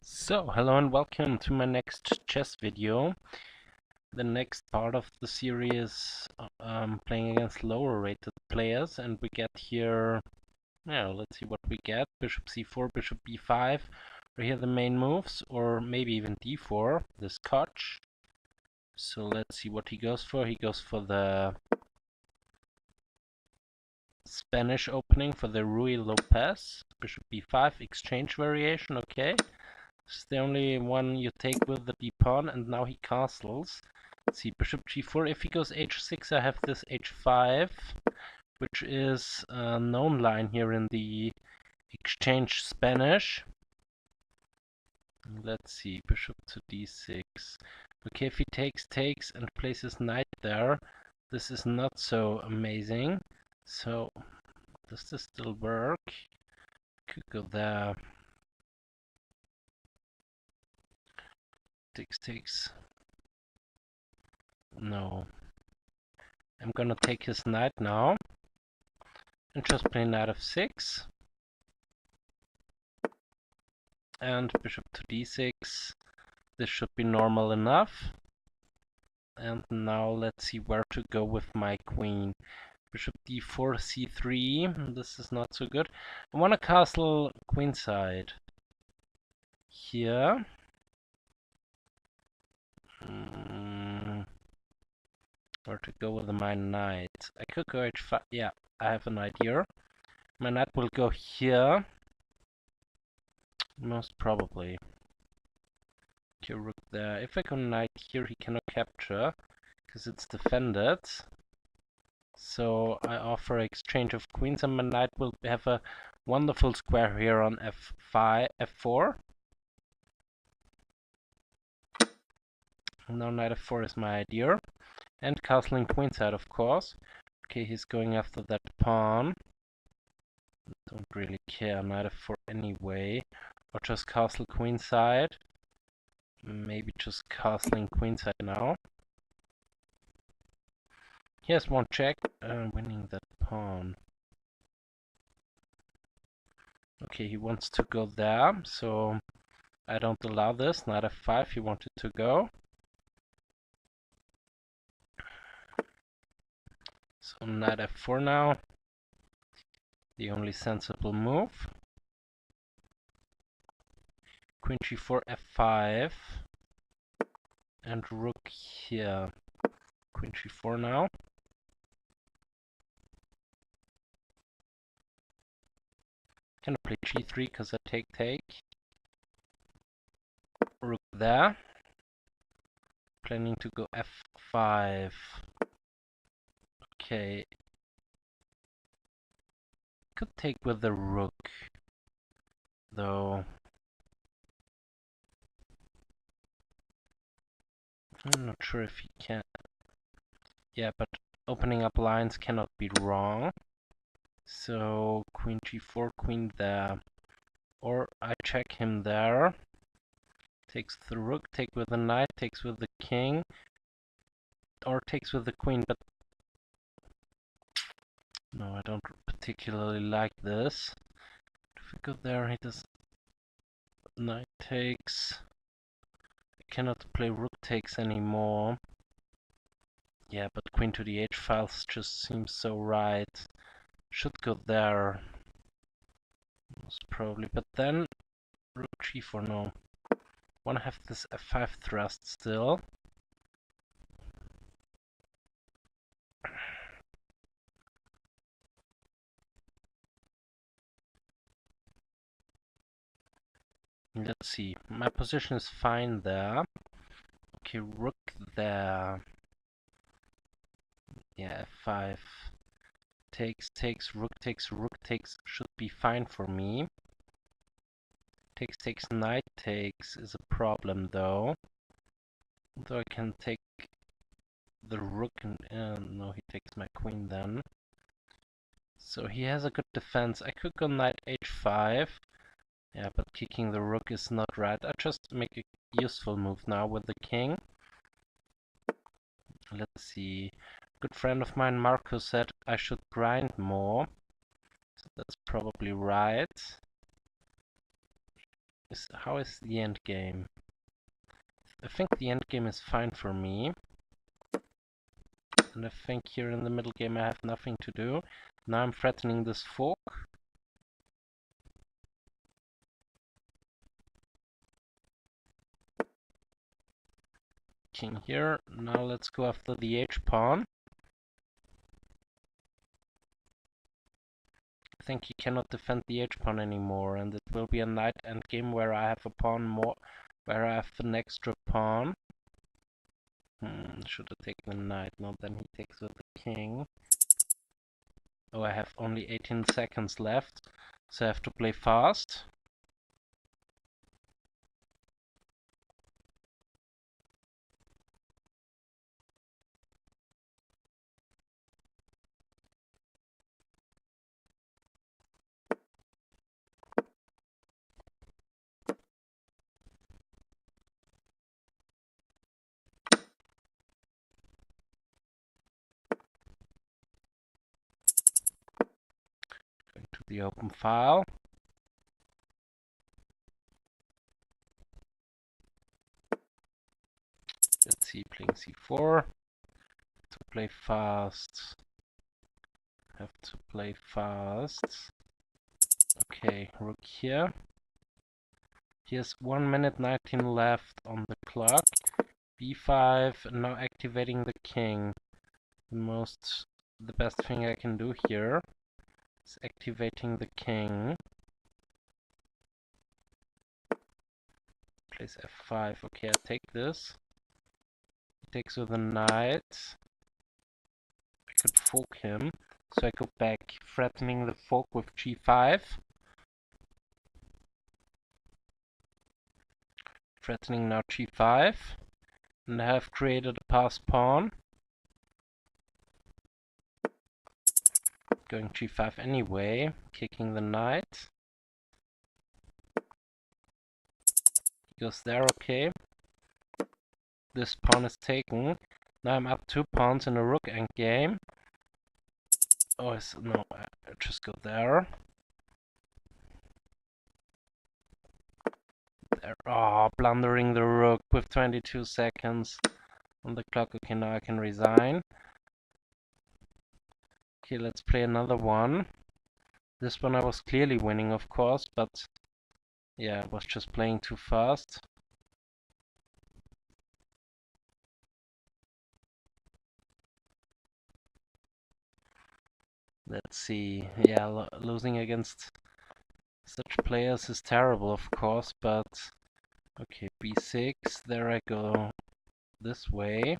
So, hello and welcome to my next chess video. The next part of the series playing against lower rated players, and we get here, let's see what we get. Bishop c4, bishop b5 are here the main moves, or maybe even d4, this Koch. So let's see what he goes for. He goes for the Spanish opening for the Ruy Lopez. Bishop b5, exchange variation, okay. It's the only one you take with the d-pawn, and now he castles. Let's see, bishop g4. If he goes h6, I have this h5, which is a known line here in the exchange Spanish. Let's see, bishop to d6. Okay, if he takes, and places knight there, this is not so amazing. So, does this still work? Could go there. Takes. No. I'm gonna take his knight now and just play knight f6 and bishop to d6. This should be normal enough. And now let's see where to go with my queen. Bishop d4, c3. This is not so good. I want to castle queenside here. Where to go with my knight? I could go h5. Yeah, I have an idea. My knight will go here. Most probably. Okay, rook there. If I go knight here, he cannot capture, because it's defended. So I offer exchange of queens, and my knight will have a wonderful square here on f5, f4. Now knight f4 is my idea. And castling queenside, of course. Okay, he's going after that pawn. Don't really care, knight f4 anyway. Or just castle queenside. Maybe just castling queenside now. He has one check, winning that pawn. Okay, he wants to go there, so I don't allow this. Knight f5, he wanted to go. So knight f4 now. The only sensible move. Queen g4, f5. And rook here. Queen g4 now. Gonna play g3 because I take. Rook there. Planning to go f5. Okay. Could take with the rook, though. I'm not sure if he can. Yeah, but opening up lines cannot be wrong. So queen g4, queen there. Or I check him there. Takes the rook, take with the knight, takes with the king. Or takes with the queen, but no, I don't particularly like this. If we go there, he does knight takes. I cannot play rook takes anymore. Yeah, but queen to the h files just seems so right. Should go there. Most probably, but then rook g4, no. Wanna have this f5 thrust still. Let's see, my position is fine there. Okay, rook there. Yeah, f5. Takes, rook takes, should be fine for me. Takes, knight takes is a problem though. Though I can take the rook and no, he takes my queen then. So he has a good defense. I could go knight h5. Yeah, but kicking the rook is not right. I just make a useful move now with the king. Let's see. A good friend of mine, Marco, said I should grind more. So that's probably right. How is the end game? I think the end game is fine for me. And I think here in the middle game I have nothing to do. Now I'm threatening this fork. King here. Now let's go after the h-pawn. I think he cannot defend the h-pawn anymore, and it will be a knight endgame where I have a pawn more, where I have an extra pawn. Should I take the knight? No, then he takes with the king. Oh, I have only 18 seconds left, so I have to play fast. Going to the open file. Let's see, playing c4. To play fast. Have to play fast. Okay, rook here. Here's 1 minute 19 left on the clock. b5, and now activating the king. The best thing I can do here is activating the king. Plays f5. Okay, I take this. He takes with a knight. I could fork him, so I go back, threatening the fork with g5. Threatening now g5, and I have created a pass pawn. Going g5 anyway, kicking the knight. He goes there, okay. This pawn is taken. Now I'm up 2 pawns in a rook endgame. Oh, no, I just go there. There. Oh, blundering the rook with 22 seconds on the clock. Okay, now I can resign. Okay, let's play another one. This one I was clearly winning, of course, but yeah, I was just playing too fast. Let's see. Yeah, losing against such players is terrible, of course, but okay, b6, there I go this way.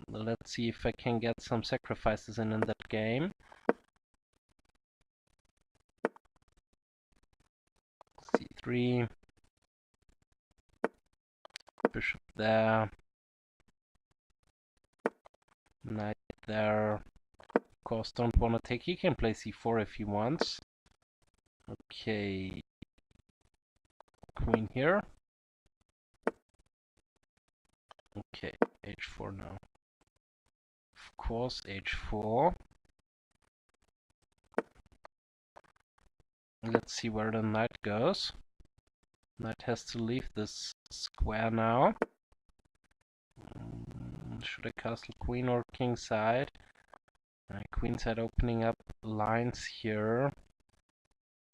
Let's see if I can get some sacrifices in that game. c3, bishop there, knight there. Of course, don't want to take. He can play c4 if he wants. Okay, queen here. Okay, h4 now. Of course, h4. Let's see where the knight goes. Knight has to leave this square now. Should I castle queen or king side? Queen side opening up lines here.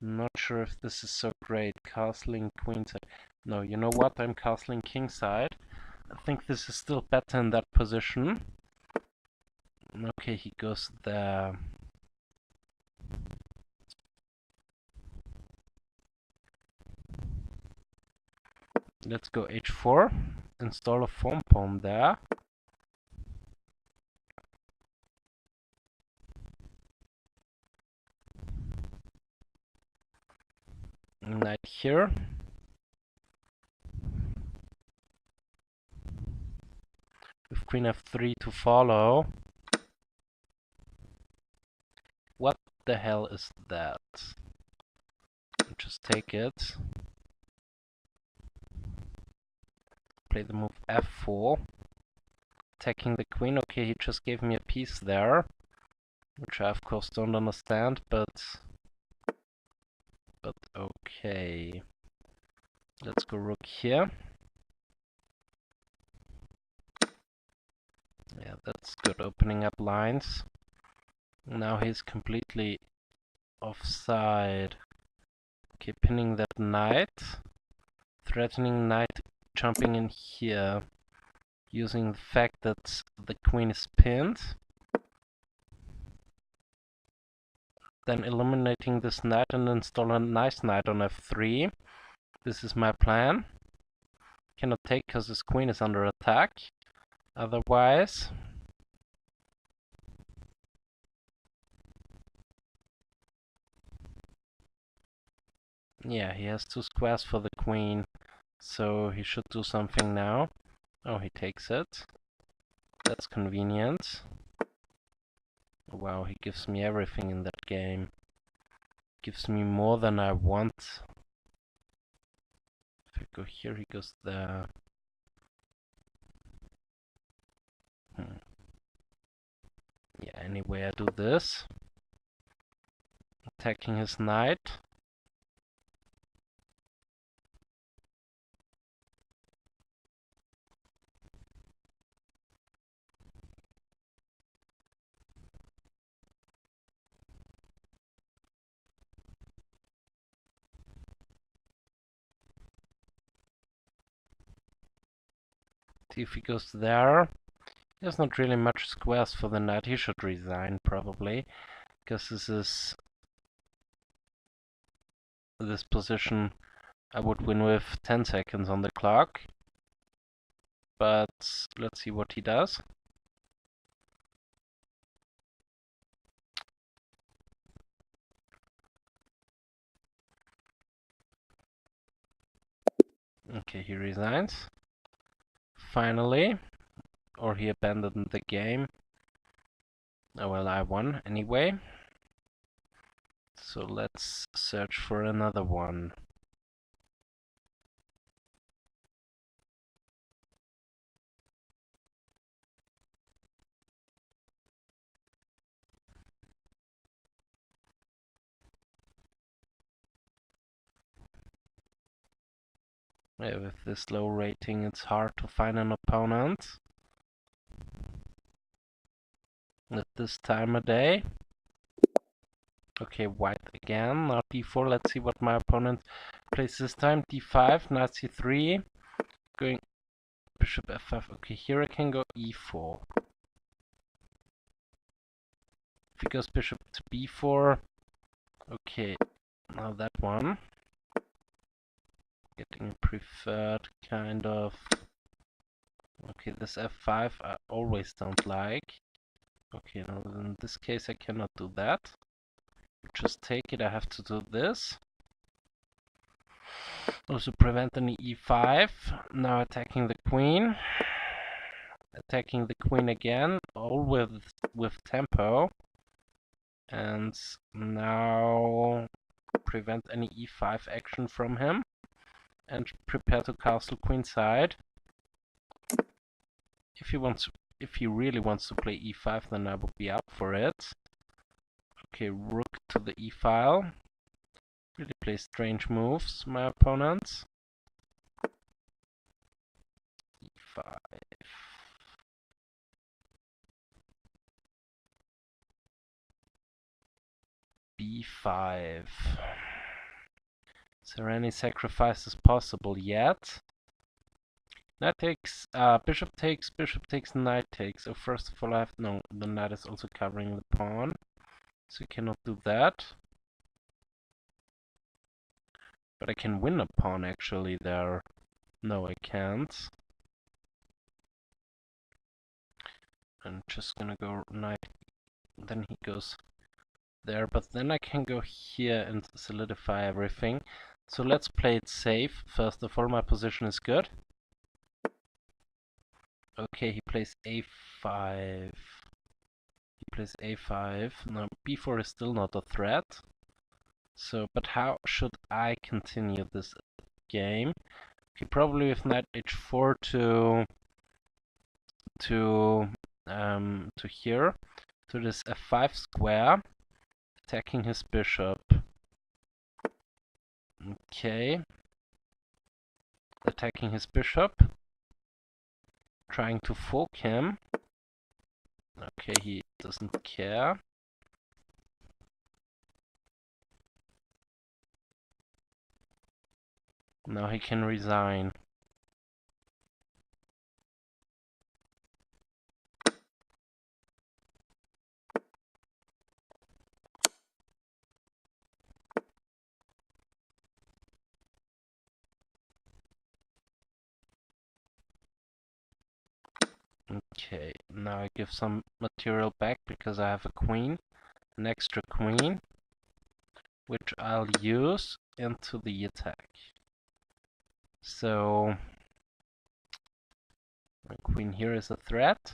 Not sure if this is so great. Castling queen side. No, you know what? I'm castling king side. I think this is still better in that position. Okay, he goes there. Let's go h4. Install a form pawn there. Knight here. With queen f3 to follow. What the hell is that? Just take it. Play the move f4. Attacking the queen. Okay, he just gave me a piece there, which I of course don't understand, but okay. Let's go rook here. Yeah, that's good, opening up lines. Now he's completely offside. Okay, pinning that knight. Threatening knight jumping in here. Using the fact that the queen is pinned. Then eliminating this knight and install a nice knight on f3. This is my plan. Cannot take because his queen is under attack. Otherwise... yeah, he has 2 squares for the queen, so he should do something now. Oh, he takes it. That's convenient. Wow, he gives me everything in that game. Gives me more than I want. If I go here, he goes there. Yeah, anyway, I do this. Attacking his knight. If he goes there, there's not really much squares for the knight. He should resign, probably, because this position I would win with 10 seconds on the clock. But let's see what he does. Okay, he resigns. Finally. Or he abandoned the game. Oh well, I won anyway. So let's search for another one. Yeah, with this low rating, it's hard to find an opponent at this time of day. Okay, white again. Now d4. Let's see what my opponent plays this time. d5, knight c3. Going bishop f5. Okay, here I can go e4. If he goes bishop to b4. Okay, now that one. Getting preferred, kind of. Okay, this f5 I always don't like. Okay, now in this case I cannot do that. Just take it, I have to do this. Also prevent any e5. Now attacking the queen. Attacking the queen again, all with tempo. And now prevent any e5 action from him. And prepare to castle queenside. If he really wants to play e5, then I would be up for it. Okay, rook to the e-file. Really play strange moves, my opponents. e5. b5. Is there any sacrifices possible yet? Knight takes, bishop takes, knight takes. So first of all I have, no, the knight is also covering the pawn. So you cannot do that. But I can win a pawn actually there. No, I can't. I'm just gonna go knight, then he goes there, but then I can go here and solidify everything. So let's play it safe. First of all, my position is good. Okay, he plays a5. He plays a5. Now b4 is still not a threat. So, but how should I continue this game? Okay, probably with knight h4 to here, to this f5 square, attacking his bishop. Okay. attacking his bishop, trying to fork him. Okay, he doesn't care. Now he can resign. Okay, now I give some material back because I have a queen, an extra queen, which I'll use into the attack. So, my queen here is a threat.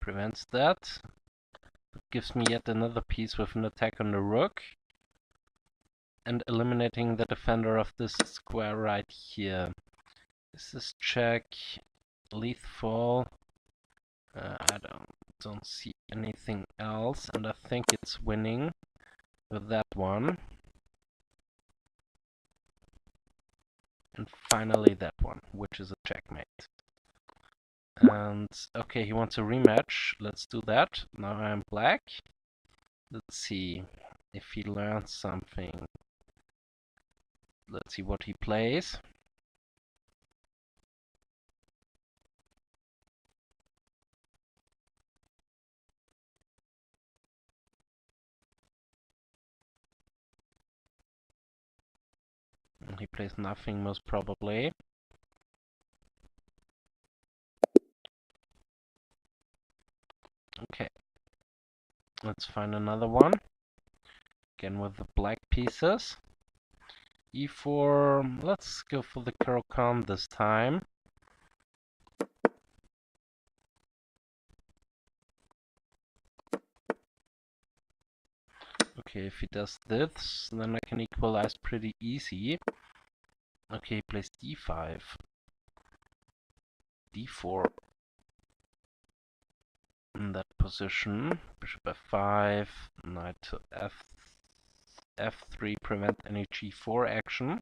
Prevents that. It gives me yet another piece with an attack on the rook. And eliminating the defender of this square right here. This is check, lethal. I don't see anything else, and I think it's winning with that one. And finally that one, which is a checkmate. And okay, he wants a rematch. Let's do that. Now I'm black. Let's see if he learns something. Let's see what he plays. He plays nothing, most probably. Okay. Let's find another one. Again with the black pieces. E4. Let's go for the Caro-Kann this time. Okay, if he does this, then I can equalize pretty easy. Okay, he plays d5. d4. In that position. Bishop f5, knight to f3, prevent any g4 action.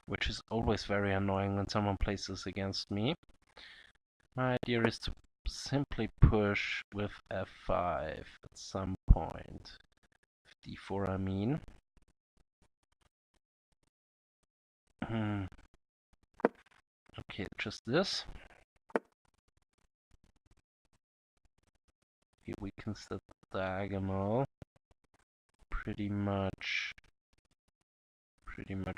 Which is always very annoying when someone plays this against me. My idea is to simply push with f5 at some point. d4 I mean. Okay, just this. He weakens the diagonal. Pretty much,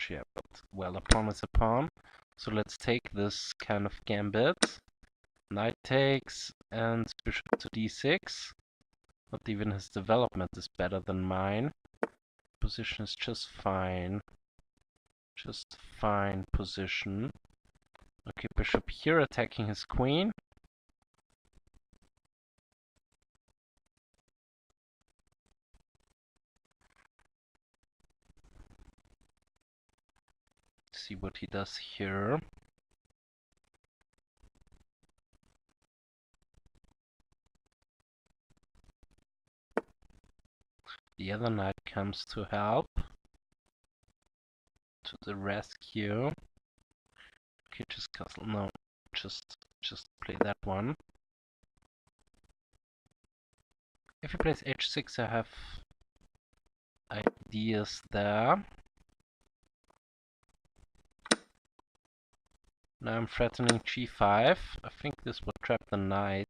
yeah, but well, a pawn is a pawn. So let's take this kind of gambit. Knight takes, and bishop to d6. Not even his development is better than mine. Position is just fine. Just fine position. Okay, bishop here attacking his queen. See what he does here. The other knight comes to help. To the rescue. Okay, just castle. No, just play that one. If he plays h6, I have ideas there. Now I'm threatening g5. I think this will trap the knight.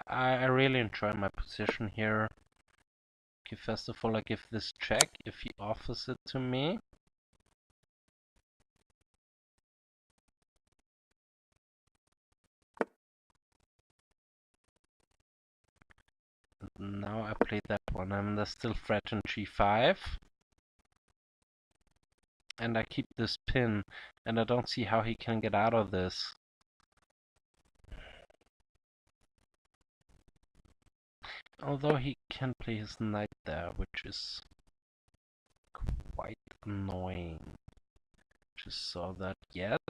I really enjoy my position here. Okay, first of all I give this check if he offers it to me. Now I play that one. I'm still threatened g5. And I keep this pin, and I don't see how he can get out of this. Although he can play his knight there, which is annoying. Just saw that yet.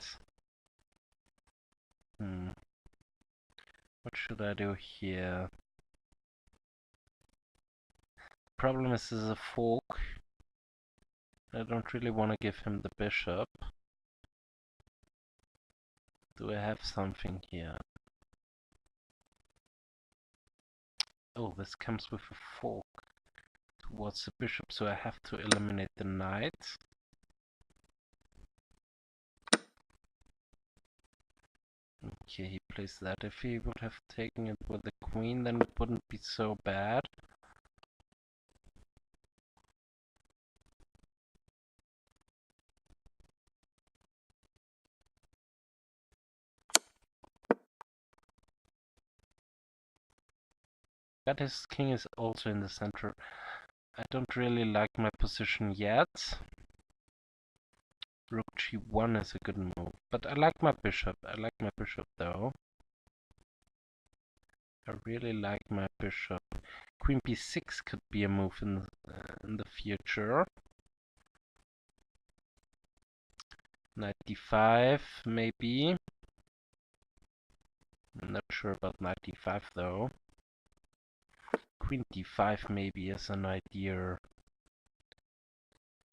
What should I do here? Problem is, this is a fork. I don't really want to give him the bishop. Do I have something here? Oh, this comes with a fork towards the bishop, so I have to eliminate the knight. Okay, he plays that. If he would have taken it with the queen, then it wouldn't be so bad. But his king is also in the center. I don't really like my position yet. Rook g1 is a good move, but I like my bishop. I like my bishop though. I really like my bishop. Queen b6 could be a move in the future. Knight d5 maybe. I'm not sure about knight d5 though. Queen d5 maybe is an idea.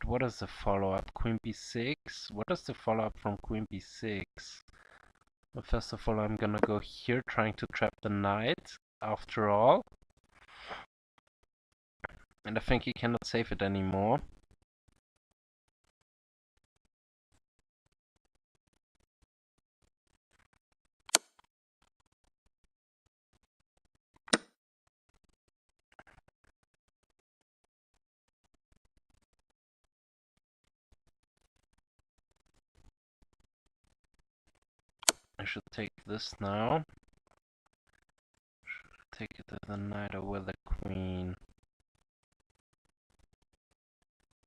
What is the follow-up? Queen b6? What is the follow-up from queen b6? Well, first of all, I'm gonna go here, trying to trap the knight, after all. And I think he cannot save it anymore. I should take this now. Should take it to the knight over the queen.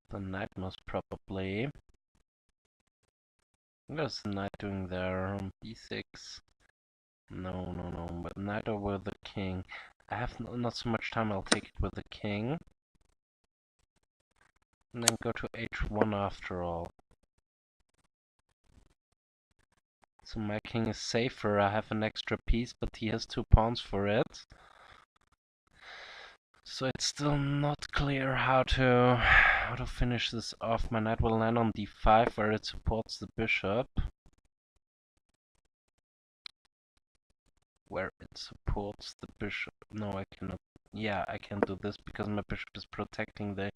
The knight most probably. What's the knight doing there? b6. No, no, no. But knight over the king. I have not so much time. I'll take it with the king. And then go to h1 after all. So my king is safer. I have an extra piece, but he has 2 pawns for it. So it's still not clear how to finish this off. My knight will land on d5 where it supports the bishop. Where it supports the bishop. No, I cannot. Yeah, I can do this because my bishop is protecting the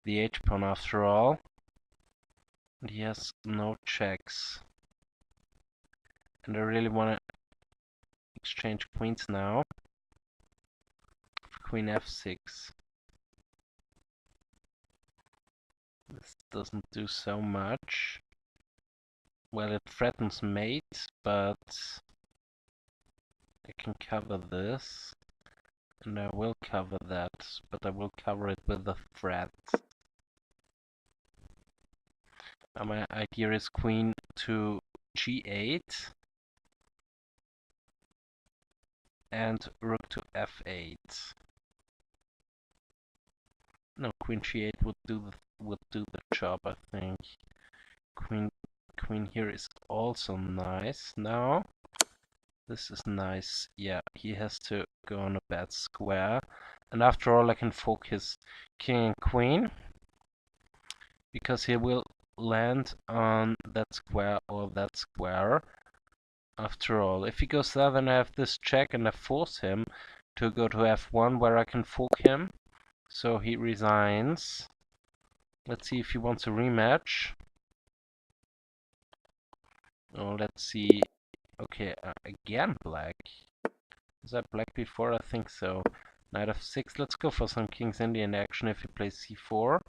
h-pawn after all. And he has no checks. And I really want to exchange queens now. Queen f6. This doesn't do so much. Well, it threatens mate, but I can cover this. And I will cover that, but I will cover it with a threat. Now my idea is queen to g8 and rook to f8. No, queen g8 would do the job, I think. Queen here is also nice. Now this is nice. Yeah, he has to go on a bad square. And after all, I can fork his king and queen, because he will land on that square or that square. After all, if he goes there, then I have this check and I force him to go to f1 where I can fork him. So he resigns. Let's see if he wants a rematch. Oh, let's see. Okay, again black. Was that black before? I think so. Knight f6. Let's go for some King's Indian action if he plays c4.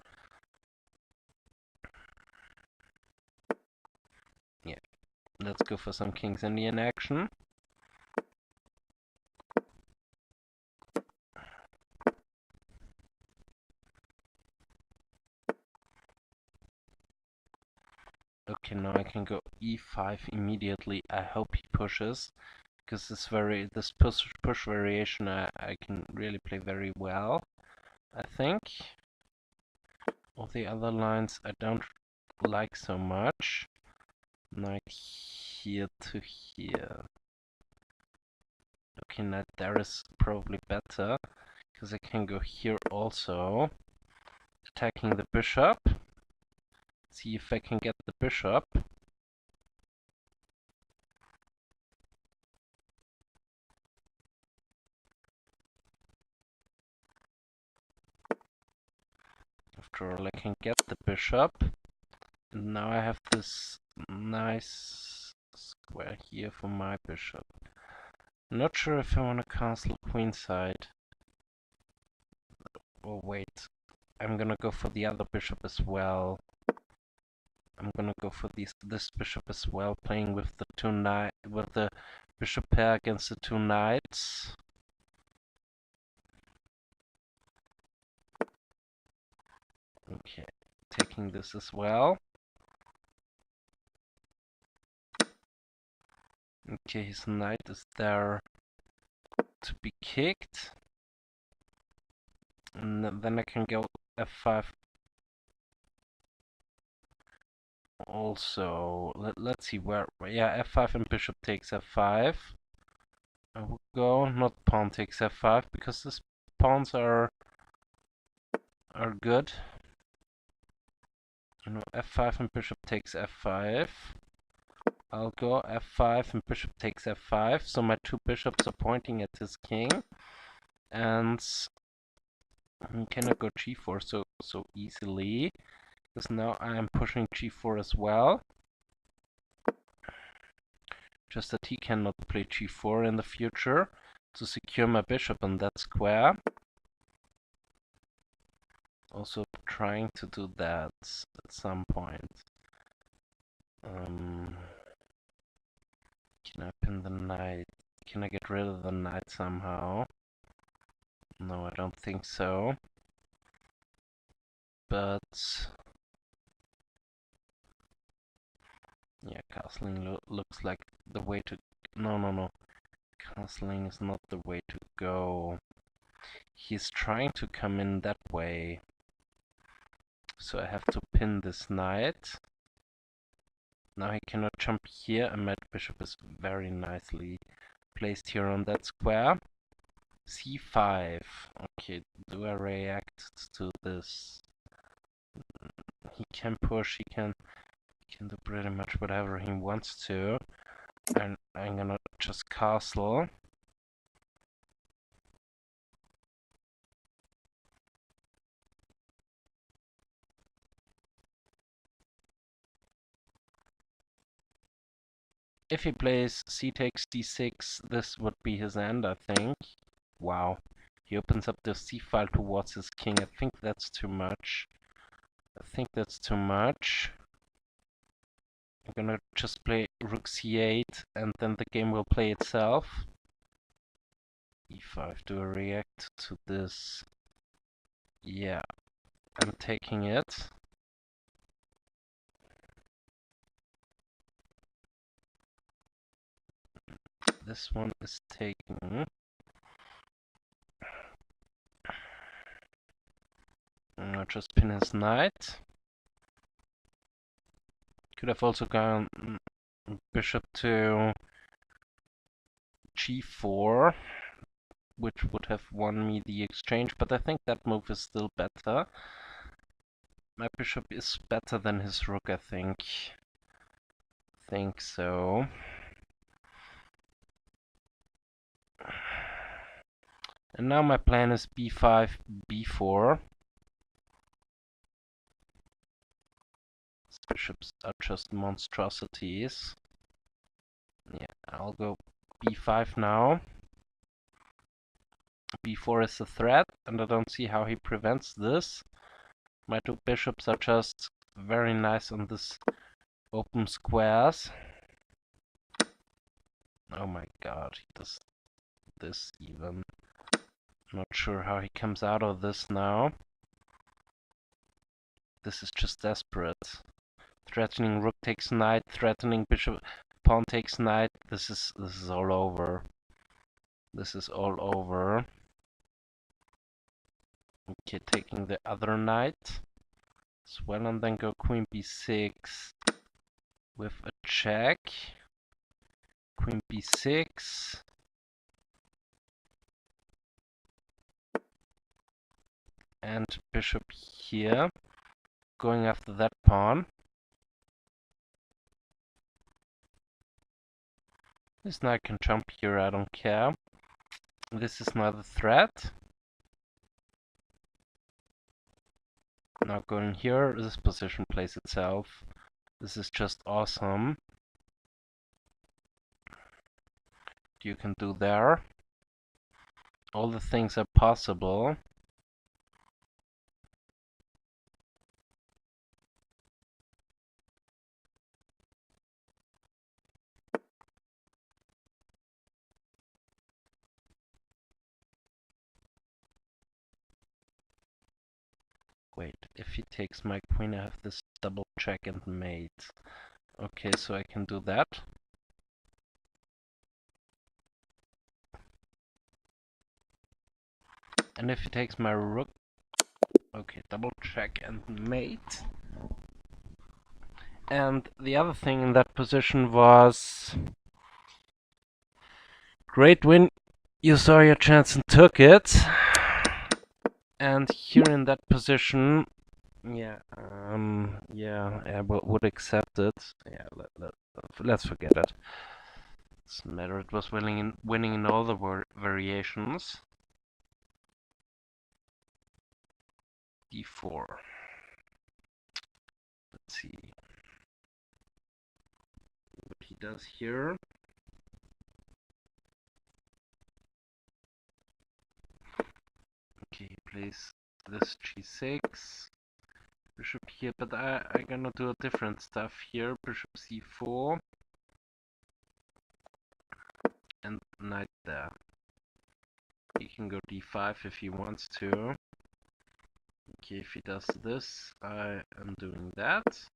Yeah, let's go for some King's Indian action. Okay, now I can go e5 immediately. I hope he pushes, because this push variation I can really play very well, I think. All the other lines I don't like so much. Knight here to here. Okay, knight there is probably better, because I can go here also, attacking the bishop. See if I can get the bishop. After all, I can get the bishop. And now I have this nice square here for my bishop. Not sure if I want to castle queenside. Oh wait, I'm gonna go for the other bishop as well. I'm gonna go for this bishop as well, playing with the with the bishop pair against the two knights. Okay, taking this as well. Okay, his knight is there to be kicked. And then I can go f5. Also, let's see where. Yeah, f5 and bishop takes f5. I will go, not pawn takes f5, because these pawns are good. You know, f5 and bishop takes f5. I'll go f5 and bishop takes f5, so my two bishops are pointing at his king, and he cannot go g4 so easily, because now I am pushing g4 as well. Just that he cannot play g4 in the future to secure my bishop on that square. Also trying to do that at some point. Can I pin the knight? Can I get rid of the knight somehow? No, I don't think so. But yeah, castling looks like the way to... No. Castling is not the way to go. He's trying to come in that way. So I have to pin this knight. Now he cannot jump here, and my bishop is very nicely placed here on that square. c5. Okay, do I react to this? He can push, he can do pretty much whatever he wants to. And I'm gonna just castle. If he plays c takes d6, this would be his end, I think. Wow. He opens up the c file towards his king. I think that's too much. I'm gonna just play rook c8, and then the game will play itself. e5, do I react to this? Yeah, I'm taking it. This one is taken. I'll just pin his knight. Could have also gone bishop to g4, which would have won me the exchange, but I think that move is still better. My bishop is better than his rook, I think. Think so. And now my plan is b5, b4. These bishops are just monstrosities. Yeah, I'll go b5 now. b4 is a threat, and I don't see how he prevents this. My two bishops are just very nice on this open squares. Oh my god, he does this even. Not sure how he comes out of this now. This is just desperate. Threatening rook takes knight, threatening bishop, pawn takes knight. This is all over. This is all over. Okay, taking the other knight. as well, and then go queen b6 with a check. Queen b6. And bishop here, going after that pawn. This knight can jump here, I don't care. This is not a threat. Now going here, this position plays itself. This is just awesome. You can do there. All the things are possible. Wait, if he takes my queen, I have this double check and mate. Okay, so I can do that. And if he takes my rook, okay, double check and mate. And the other thing in that position was great win. You saw your chance and took it. And here in that position, yeah, I would accept it. Yeah, let's forget it. Doesn't matter. It was winning in all the variations. d4. Let's see what he does here. Okay, he plays this g6, bishop here, but I'm gonna do a different stuff here. Bishop c4 and knight there. He can go d5 if he wants to. Okay, if he does this, I am doing that.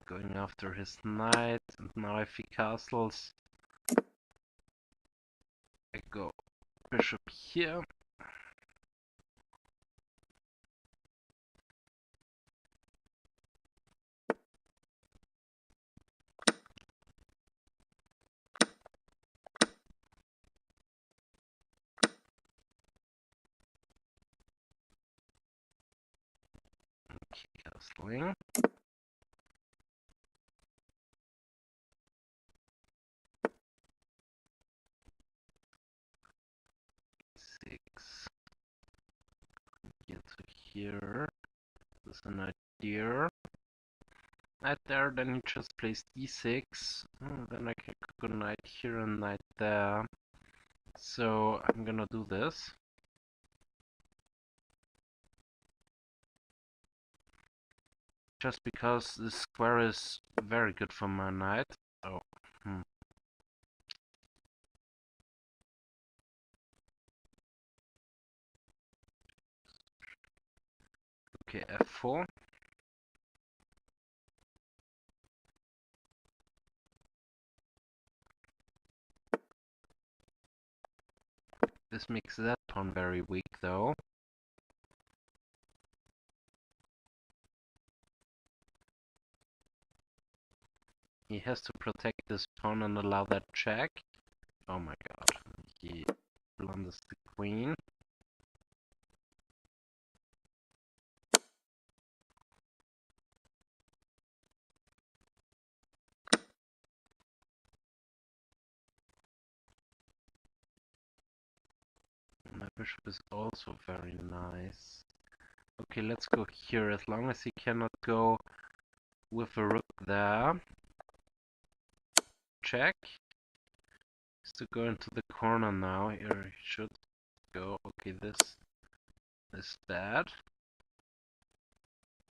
Going after his knight, and now if he castles, I go bishop here. Okay, castling. Six. Get to here. There's a knight here. Knight there, then he just plays d6. Then I can go knight here and knight there. So I'm gonna do this. Just because this square is very good for my knight. Oh. Okay, f4. This makes that pawn very weak though. He has to protect this pawn and allow that check. Oh my god. He blunders the queen. My bishop is also very nice. Okay, let's go here. As long as he cannot go with a rook there. Check. Has to go into the corner now. Here he should go. Okay, this is bad.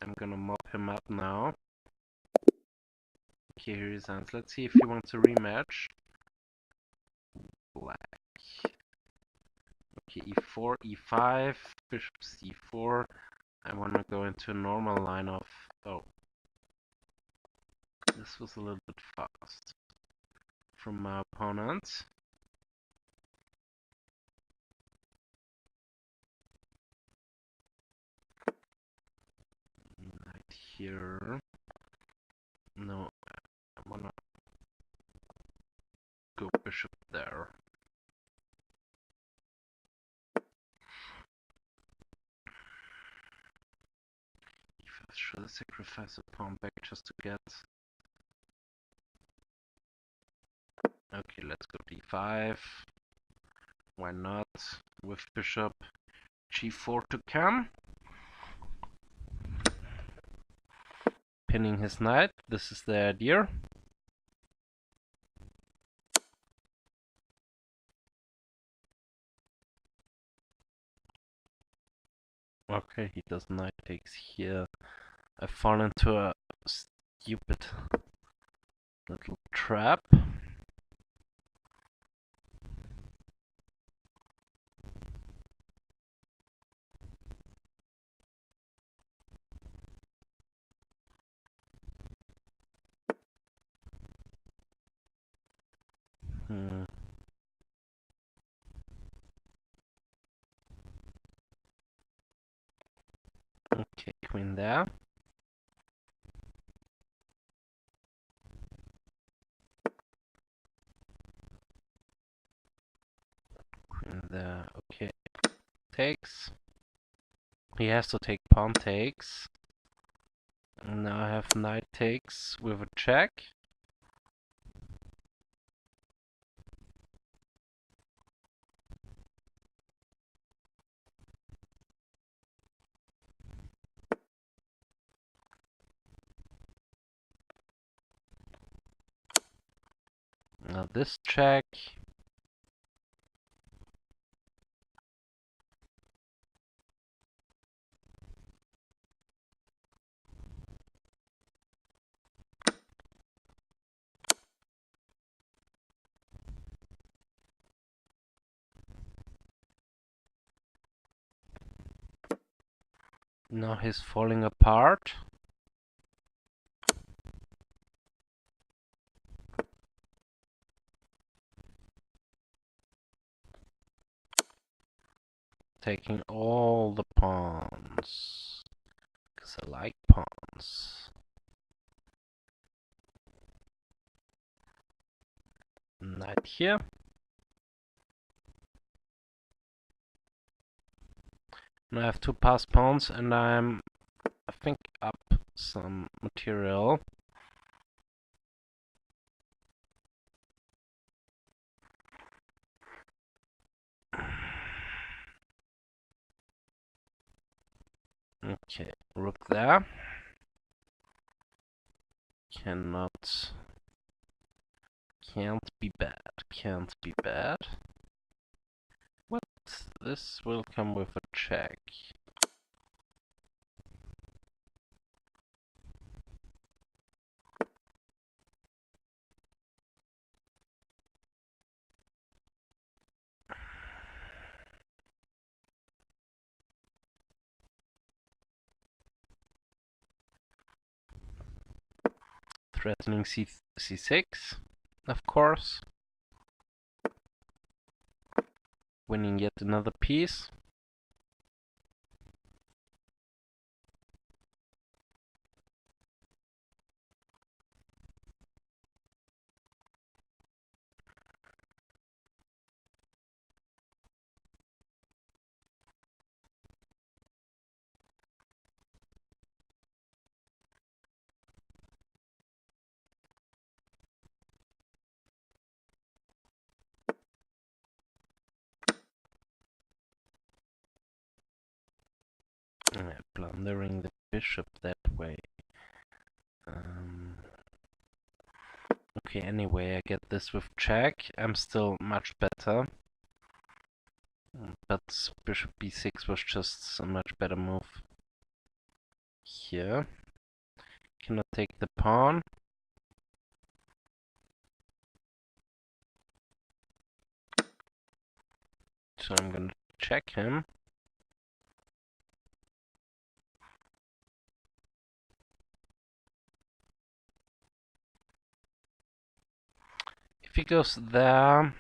I'm gonna mop him up now. Okay, here he stands. Let's see if he wants a rematch. Black. Okay, e4, e5, bishop c4. I want to go into a normal line of... Oh. This was a little bit fast from my opponent. here. No, I wanna go bishop there. Should I sacrifice a pawn back just to get... Okay, let's go d5. Why not? With bishop g4 to come. Pinning his knight, this is the idea. Okay, he does knight takes here. I fall into a stupid little trap. Okay, queen there. Queen there, okay. Takes. He has to take pawn takes. And now I have knight takes with a check. Now this check. Now he's falling apart. Taking all the pawns. Because I like pawns. Knight here. Now I have two passed pawns and I think, up some material. Okay, rook there. Can't be bad. What? This will come with a check. Threatening c6, of course. Winning yet another piece. Plundering the bishop that way. Okay, anyway, I get this with check. I'm still much better. But bishop b6 was just a much better move. Here. Cannot take the pawn. So I'm gonna check him. If he goes there,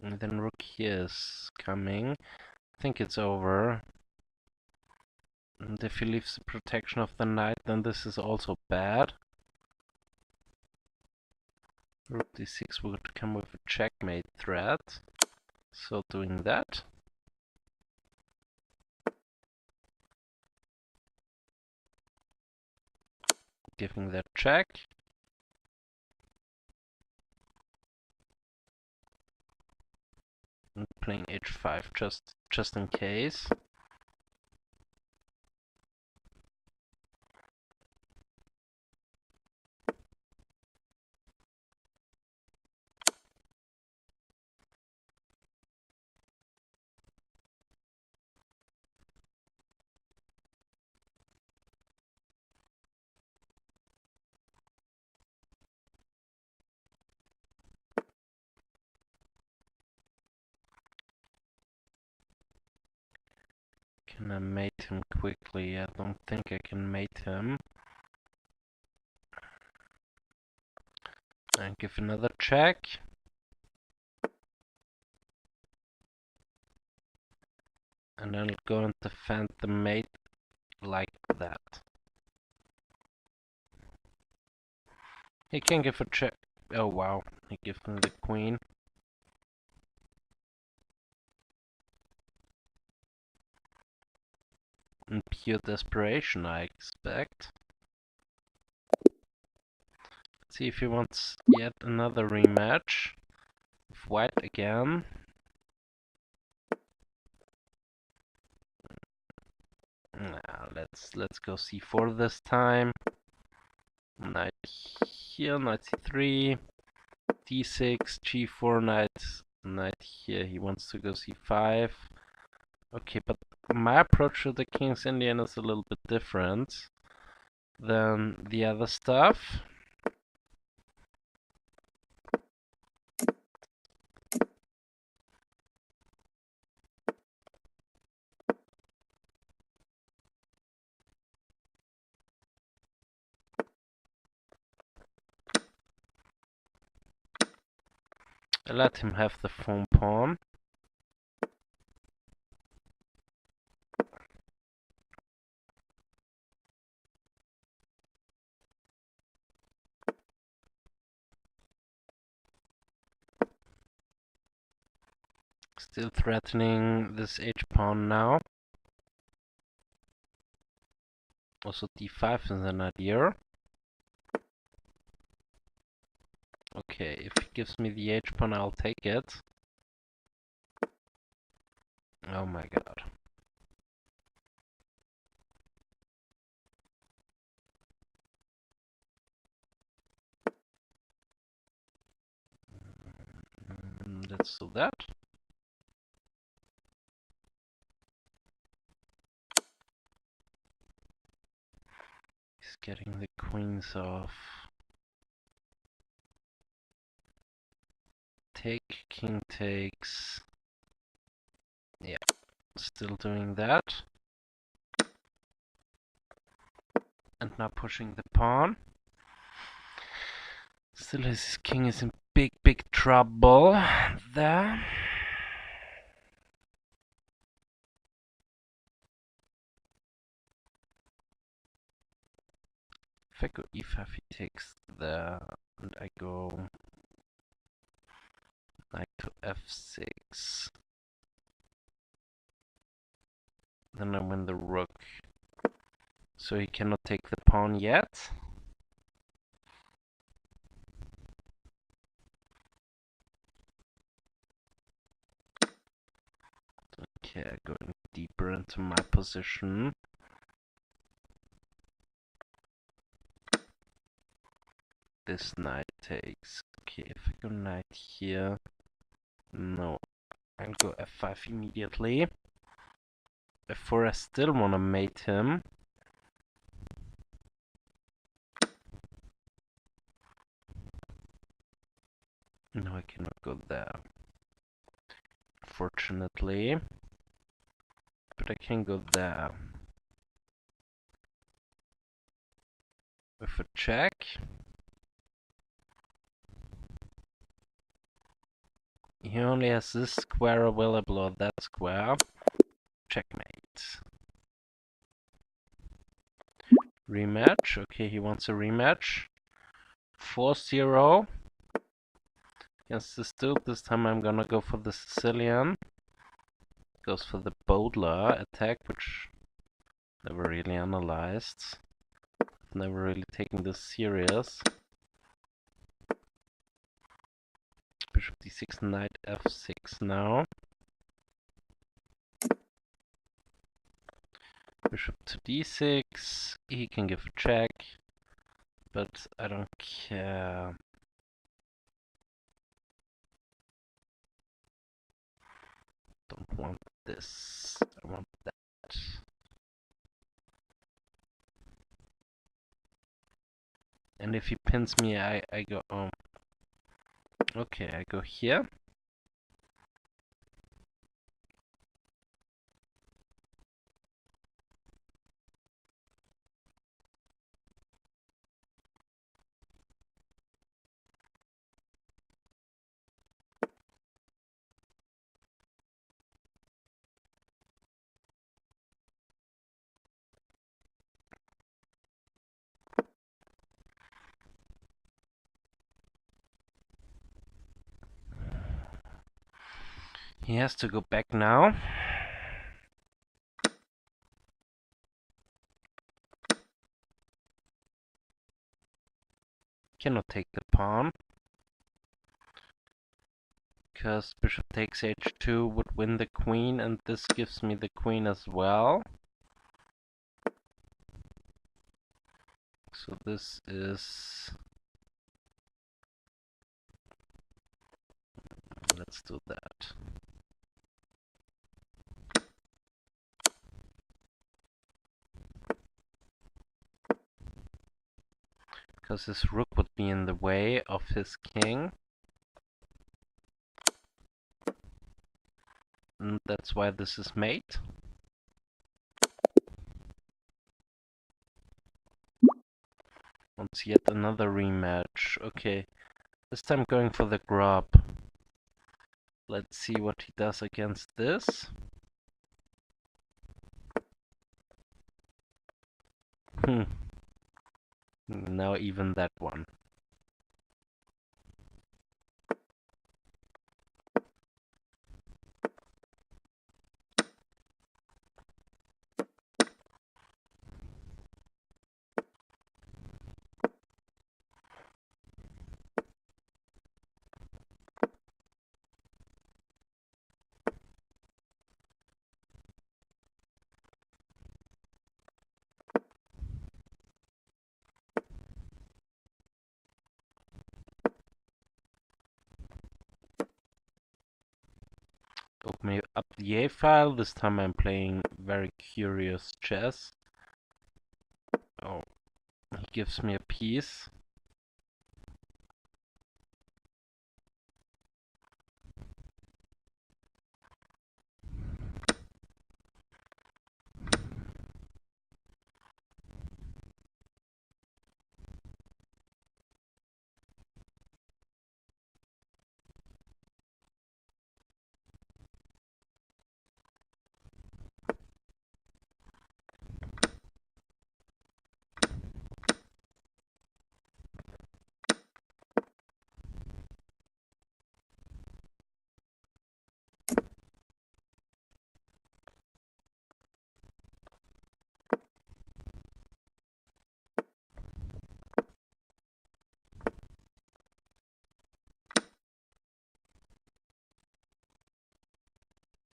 and then rook here is coming, I think it's over. And if he leaves the protection of the knight, then this is also bad. Rook d6 would come with a checkmate threat. So doing that. Giving that check. And playing h5 just in case. Can I mate him quickly? I don't think I can mate him. And give another check. And then I'll go and defend the mate like that. He can give a check. Oh wow, he gives me the queen. In pure desperation, I expect. Let's see if he wants yet another rematch with white again. Nah, let's go c4 this time. Knight here, knight c3, d6, g4, knight here. He wants to go c5. Okay, but my approach to the King's Indian is a little bit different than the other stuff. I let him have the phone pawn. Still threatening this h-pawn now. Also d5 is an idea. Okay, if he gives me the h-pawn, I'll take it. Oh my god. Let's do that. He's getting the queens off. Take, king takes. Yeah, still doing that. And now pushing the pawn. Still his king is in big trouble there. If I go e5, he takes there, and I go knight to f6. Then I win the rook. So he cannot take the pawn yet. Okay, going deeper into my position. This knight takes. Okay, if I go knight here, no, I'll go f5 immediately. F4, I still wanna mate him. No, I cannot go there, fortunately. But I can go there. With a check. He only has this square available or that square. Checkmate. Rematch. Okay, he wants a rematch. 4-0 against this dude. This time I'm gonna go for the Sicilian. Goes for the Bowdler attack, which never really analyzed. Never really taken this serious. Bishop d6, knight f6 now. Bishop to d6. He can give a check, but I don't care. Don't want this. I want that. And if he pins me, I go. Oh. Okay, I go here. He has to go back now. Cannot take the pawn. Because bishop takes h2 would win the queen, and this gives me the queen as well. So this is... Let's do that. Because his rook would be in the way of his king. And that's why this is mate. Wants yet another rematch. Okay, this time going for the grub. Let's see what he does against this. Now even that one. Open me up the A file. This time I'm playing very curious chess. Oh, he gives me a piece.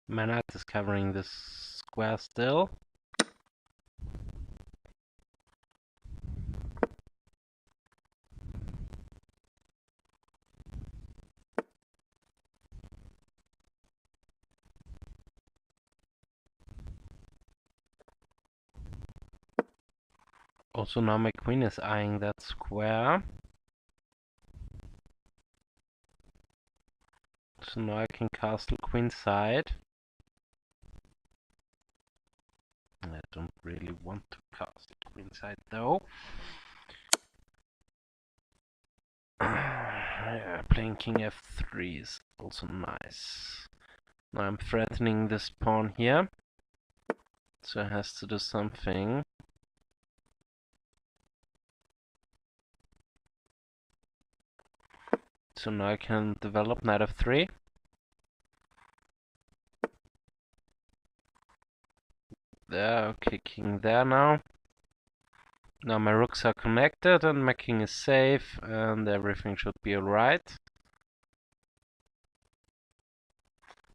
Manat is covering this square still. Also now my queen is eyeing that square. So now I can castle queenside. I don't really want to castle queenside though. Yeah, playing king f3 is also nice. Now I'm threatening this pawn here. So it has to do something. So now I can develop knight f3. There, okay, king there now. Now my rooks are connected and my king is safe and everything should be alright.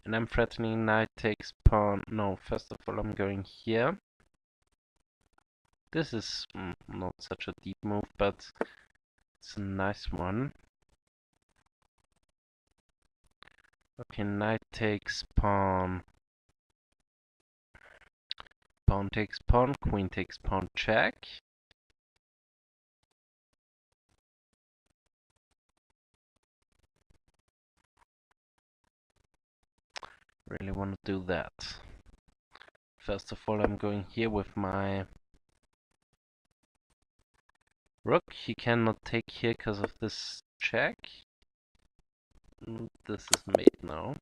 And I'm threatening knight takes pawn. No, first of all I'm going here. This is not such a deep move, but it's a nice one. Okay, knight takes pawn. Pawn takes pawn, queen takes pawn, check. Really want to do that. First of all, I'm going here with my rook. He cannot take here because of this check. This is mate now.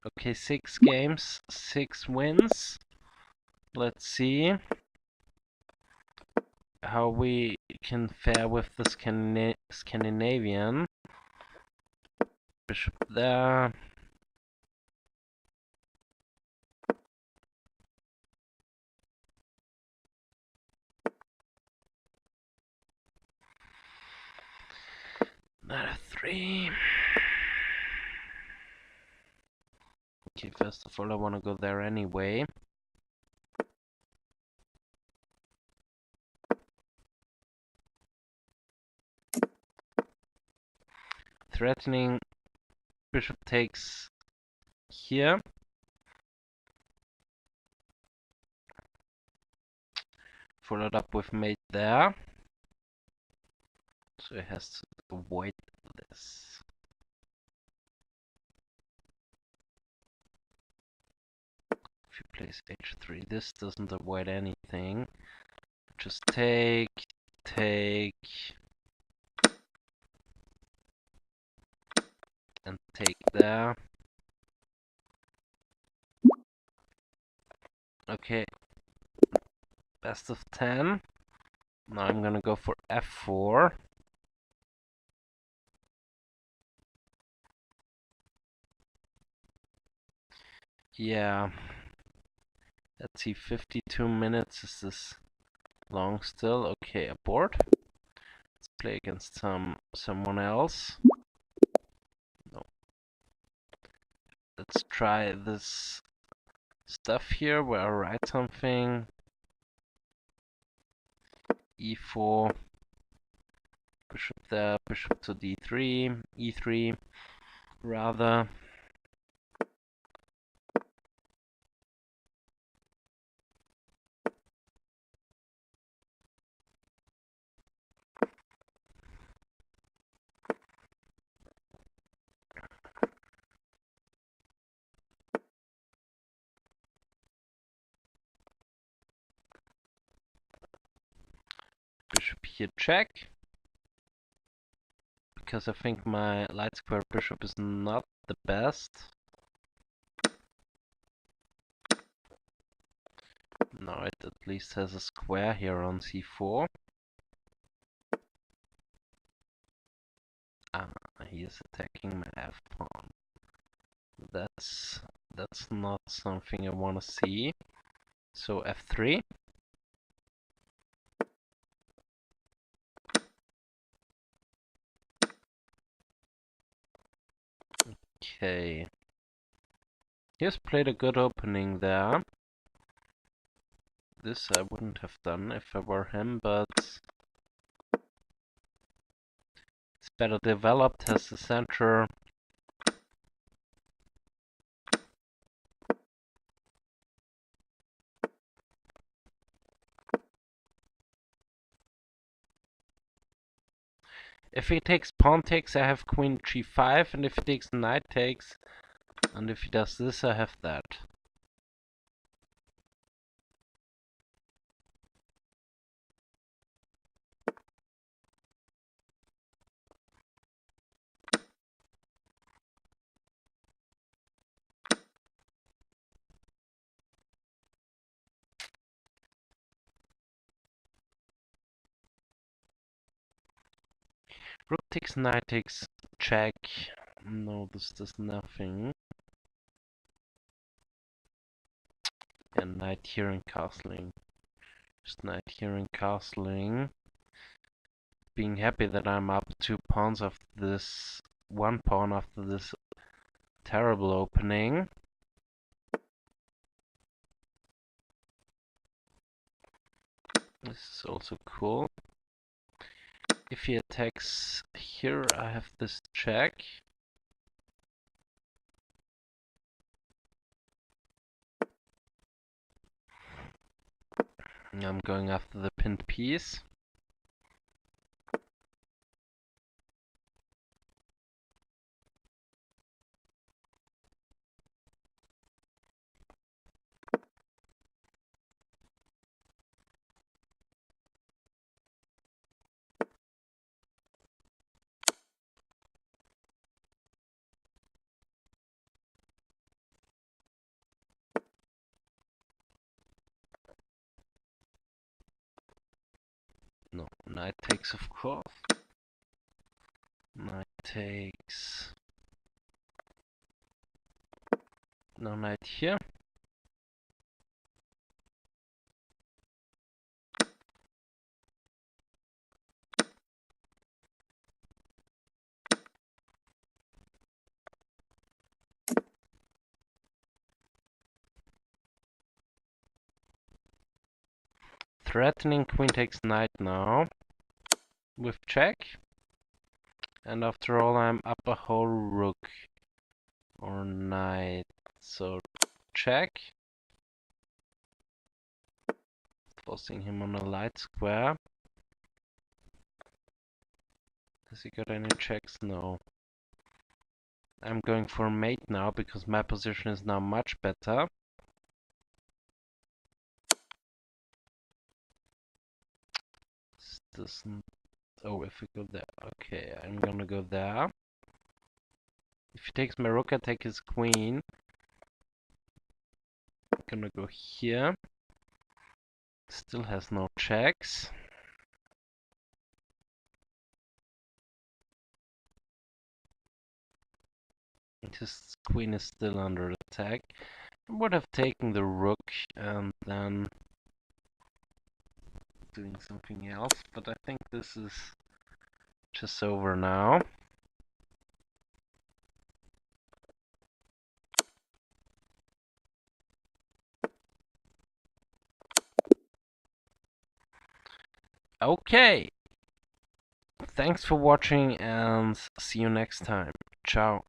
Okay, 6 games, 6 wins. Let's see how we can fare with the Scandinavian. Bishop there. Knight f3. Okay, first of all I want to go there anyway. Threatening bishop takes here. Followed up with mate there. So it has to avoid this. If you place h3, this doesn't avoid anything. Just take, and take there. Okay, best of 10. Now I'm gonna go for f4. Yeah. Let's see, 52 minutes. Is this long still? Okay, abort. Let's play against someone else. No. Let's try this stuff here where I write something. e4. Bishop there, bishop to d3, e3 rather. Bishop here check. Because I think my light square bishop is not the best. Now it at least has a square here on c4. Ah, he is attacking my f pawn. That's not something I want to see. So f3. Okay. He has played a good opening there. This I wouldn't have done if I were him, but it's better developed, has the center. If he takes pawn takes, I have queen g5, and if he takes knight takes, and if he does this, I have that. Rook takes, knight takes, check. No, this does nothing. And knight here and castling. Just knight here and castling. Being happy that I'm up 2 pawns after this, 1 pawn after this terrible opening. This is also cool. If he attacks here, I have this check. I'm going after the pinned piece. No, knight takes, of course. Knight takes. No knight here. Threatening queen takes knight now. With check. And after all, I'm up a whole rook. Or knight. So check. Forcing him on a light square. Has he got any checks? No. I'm going for mate now because my position is now much better. This doesn't... Oh, if we go there. Okay, I'm gonna go there. If he takes my rook, I take his queen. I'm gonna go here. Still has no checks. His queen is still under attack. I would have taken the rook and then doing something else, but I think this is just over now. Okay. Thanks for watching and see you next time. Ciao.